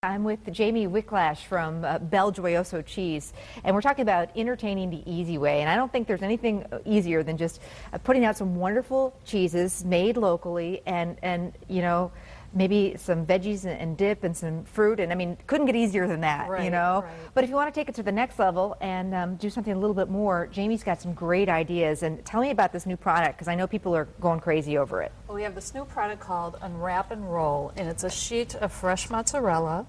I'm with Jamie Wicklash from BelGioioso Cheese, and we're talking about entertaining the easy way. And I don't think there's anything easier than just putting out some wonderful cheeses made locally, and you know, maybe some veggies and dip and some fruit. And I mean, couldn't get easier than that, right, you know. Right. But if you want to take it to the next level and do something a little bit more, Jamie's got some great ideas. And tell me about this new product, because I know people are going crazy over it. Well, we have this new product called Unwrap and Roll, and it's a sheet of fresh mozzarella.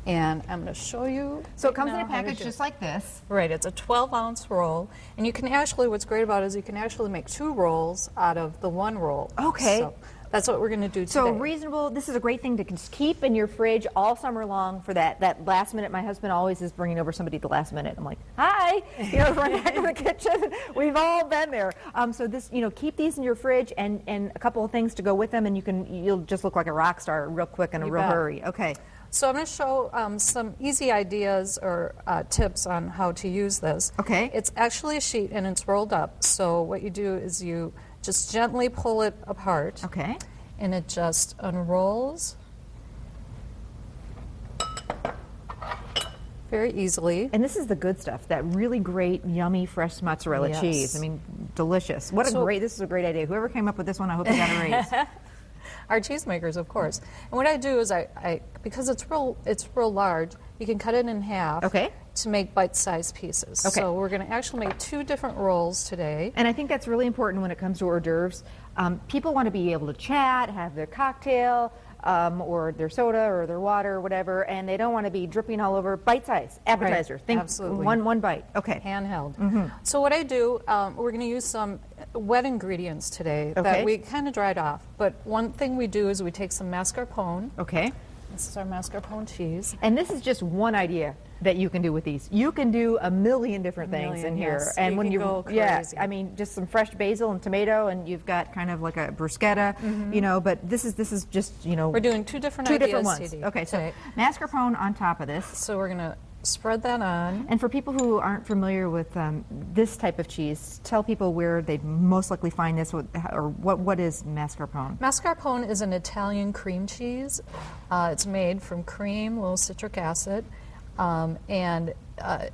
And I'm going to show you. So it comes in a package just like this. Right, it's a 12-ounce roll, and you can actually, what's great about it is you can actually make 2 rolls out of the 1 roll. Okay. So that's what we're going to do today. So reasonable, this is a great thing to keep in your fridge all summer long for that last minute. My husband always is bringing over somebody at the last minute. I'm like, hi, you know, run back to the kitchen. We've all been there. So this, you know, keep these in your fridge and a couple of things to go with them, and you'll just look like a rock star real quick in a real hurry. Okay. So I'm going to show some easy ideas or tips on how to use this. Okay. It's actually a sheet and it's rolled up. So what you do is you just gently pull it apart. Okay. And it just unrolls very easily. And this is the good stuff, that really great, yummy, fresh mozzarella cheese. I mean, delicious. This is a great idea. Whoever came up with this one, I hope they got a raise. Our cheesemakers, of course. And what I do is because it's real large, you can cut it in half to make bite-sized pieces. Okay. So we're going to actually make 2 different rolls today. And I think that's really important when it comes to hors d'oeuvres. People want to be able to chat, have their cocktail, or their soda or their water or whatever, and they don't want to be dripping all over. Bite-sized appetizer. Right. Think Absolutely. one bite. Okay. Handheld. So what I do, we're going to use some wet ingredients today that we kind of dried off. But one thing we do is we take some mascarpone. Okay. This is our mascarpone cheese. And this is just one idea that you can do with these. You can do a million different things in here. Yes. And when you go crazy. I mean, just some fresh basil and tomato, and you've got kind of like a bruschetta, you know. But this is just, you know, we're doing 2 different ones. Okay, so mascarpone on top of this. So we're going to spread that on. And for people who aren't familiar with this type of cheese, tell people where they'd most likely find this, or what is mascarpone? Mascarpone is an Italian cream cheese. It's made from cream, low citric acid, and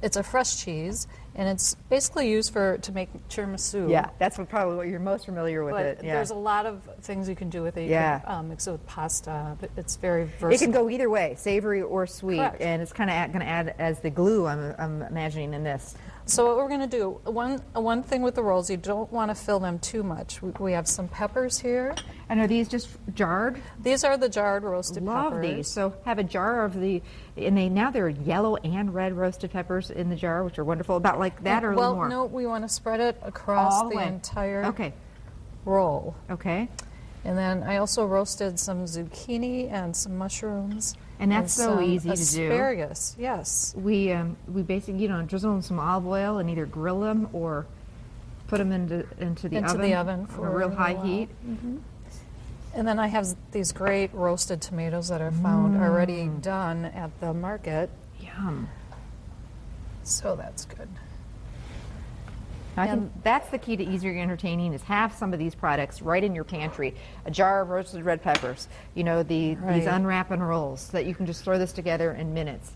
it's a fresh cheese, and it's basically used to make tiramisu. Yeah, that's probably what you're most familiar with. But there's a lot of things you can do with it. You can mix it with pasta. It's very versatile. It can go either way, savory or sweet. Correct. And it's kind of going to add as the glue, I'm imagining, in this. So what we're going to do, one thing with the rolls, you don't want to fill them too much. We have some peppers here. And are these just jarred? These are the jarred roasted peppers. Love these. So have a jar of now they're yellow and red roasted peppers in the jar, which are wonderful. About like that or a little more? Well, no, we want to spread it across the entire roll. Okay. And then I also roasted some zucchini and some mushrooms. And that's so easy to do. Asparagus, yes. We basically, you know, drizzle in some olive oil and either grill them or put them into the oven for a real high heat. And then I have these great roasted tomatoes that are found already done at the market. Yum. So that's good. I think that's the key to easier entertaining, is have some of these products right in your pantry. A jar of roasted red peppers, you know, these unwrap and rolls, that you can just throw this together in minutes.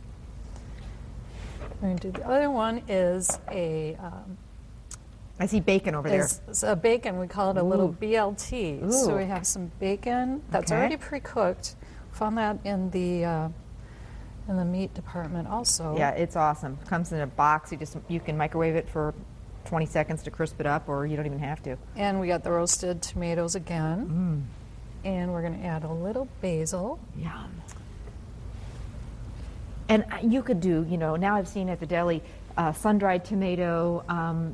We're going to do the other one is I see bacon over there. It's a bacon. We call it a little BLT. So we have some bacon that's already pre-cooked. Found that in the meat department also. Yeah, it's awesome. Comes in a box. You can microwave it for 20 seconds to crisp it up, or you don't even have to. And we got the roasted tomatoes again. And we're going to add a little basil. Yum. And you could do, you know, now I've seen at the deli, sun-dried tomato,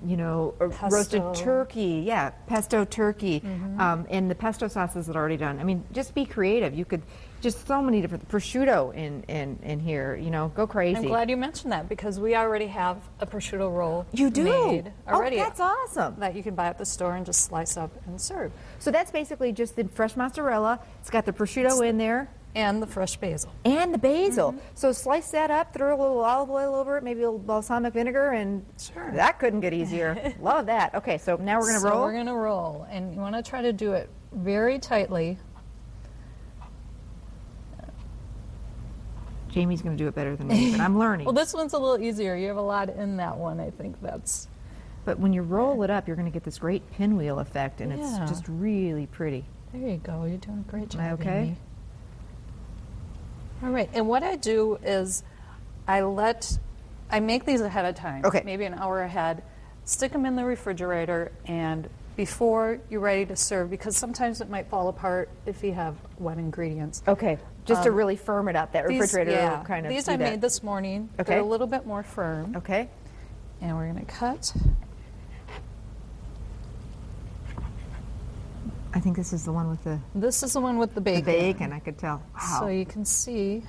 you know, roasted turkey, pesto turkey, and the pesto sauces that are already done. I mean, just be creative. You could just so many different prosciutto in here. You know, go crazy. I'm glad you mentioned that, because we already have a prosciutto roll. You do? Made already. Oh, that's awesome. That you can buy at the store and just slice up and serve. So that's basically just the fresh mozzarella. It's got the prosciutto in there. And the fresh basil. And the basil. So slice that up, throw a little olive oil over it, maybe a little balsamic vinegar, and that couldn't get easier. Love that. Okay, so now we're going to roll? So we're going to roll, and you want to try to do it very tightly. Jamie's going to do it better than me, but I'm learning. Well, this one's a little easier. You have a lot in that one. I think that's. But when you roll it up, you're going to get this great pinwheel effect, and Yeah. it's just really pretty. There you go. You're doing a great job. Am I okay? Amy. All right. And what I do is I make these ahead of time. Okay. Maybe an hour ahead. Stick them in the refrigerator, and before you're ready to serve, because sometimes it might fall apart if you have wet ingredients. Okay, just to really firm it up, that refrigerator will kind of These do I that. made this morning. Okay. They're a little bit more firm. Okay. And we're going to cut. I think this is the one with the This is the one with the bacon. bacon, I could tell. Wow. So you can see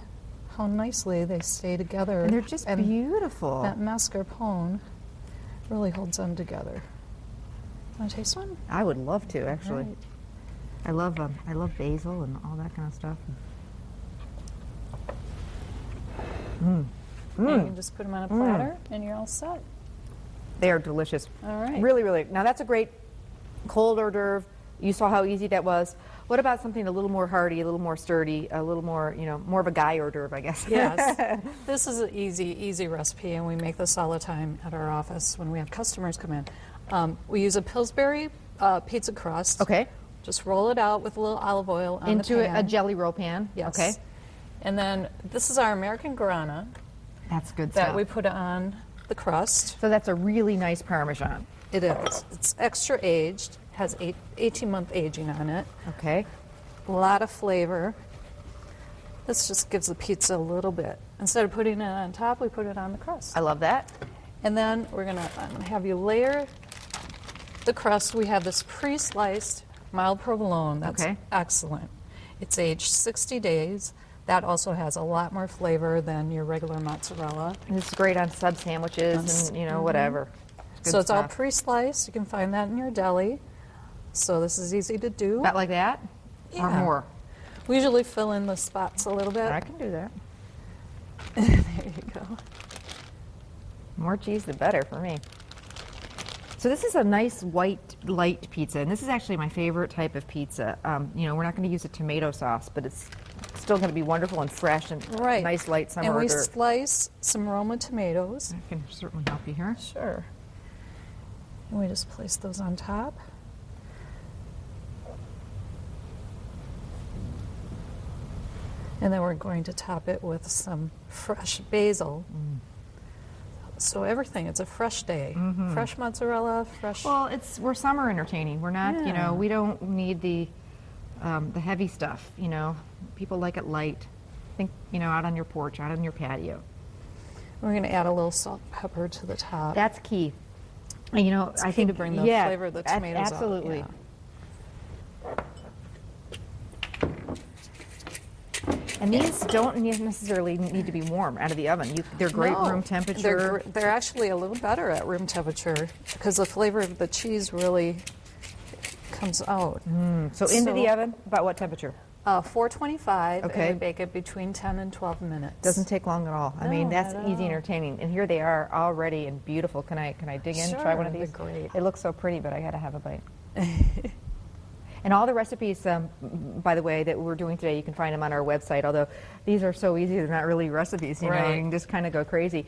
how nicely they stay together. And they're just beautiful. That mascarpone really holds them together. Want to taste one? I would love to, actually. Right. I love basil and all that kind of stuff. And you can just put them on a platter and you're all set. They are delicious. All right. Really, really. Now that's a great cold hors d'oeuvre. You saw how easy that was. What about something a little more hearty, a little more sturdy, a little more, more of a guy hors d'oeuvre, I guess? Yes. This is an easy recipe, and we make this all the time at our office when we have customers come in. We use a Pillsbury pizza crust. Okay. Just roll it out with a little olive oil on Into the pan. a jelly roll pan. Yes. Okay. And then this is our American Guarana That's good that stuff. we put on the crust. So that's a really nice Parmesan. It is. It's extra aged, has 18-month aging on it. Okay. A lot of flavor. This just gives the pizza a little bit. Instead of putting it on top, we put it on the crust. I love that. And then we're going to have you layer the crust. We have this pre-sliced mild provolone. That's Okay. excellent. It's aged 60 days. That also has a lot more flavor than your regular mozzarella. And it's great on sub sandwiches and, whatever. Good So it's all stuff. pre-sliced. You can find that in your deli. So this is easy to do. About like that? Or Yeah. more? We usually fill in the spots a little bit. I can do that. There you go. More cheese, the better for me. So this is a nice white light pizza, and this is actually my favorite type of pizza. We're not going to use a tomato sauce, but it's still going to be wonderful and fresh and Right. nice light summer And we hors d'oeuvre. slice some Roma tomatoes. I can certainly help you here. Sure. And we just place those on top. And then we're going to top it with some fresh basil. So everything, it's a fresh day. Fresh mozzarella, fresh. Well, we're summer entertaining. We're not, Yeah. we don't need the heavy stuff. People like it light. Think, out on your porch, out on your patio. We're going to add a little salt and pepper to the top. That's key. And, It's I key think to bring the flavor of the tomatoes out, absolutely. yeah. And these don't necessarily need to be warm out of the oven. They're great No, room temperature. They're actually a little better at room temperature because the flavor of the cheese really comes out. So into the oven, about what temperature? 425, Okay. and we bake it between 10 and 12 minutes. Doesn't take long at all. I mean, No, that's at easy all. entertaining. And here they are already and beautiful. Can I dig in, try one of Sure, these? they're great. They look so pretty, but I got to have a bite. And all the recipes, by the way, that we're doing today, you can find them on our website. Although these are so easy, they're not really recipes. You Right. can just kind of go crazy.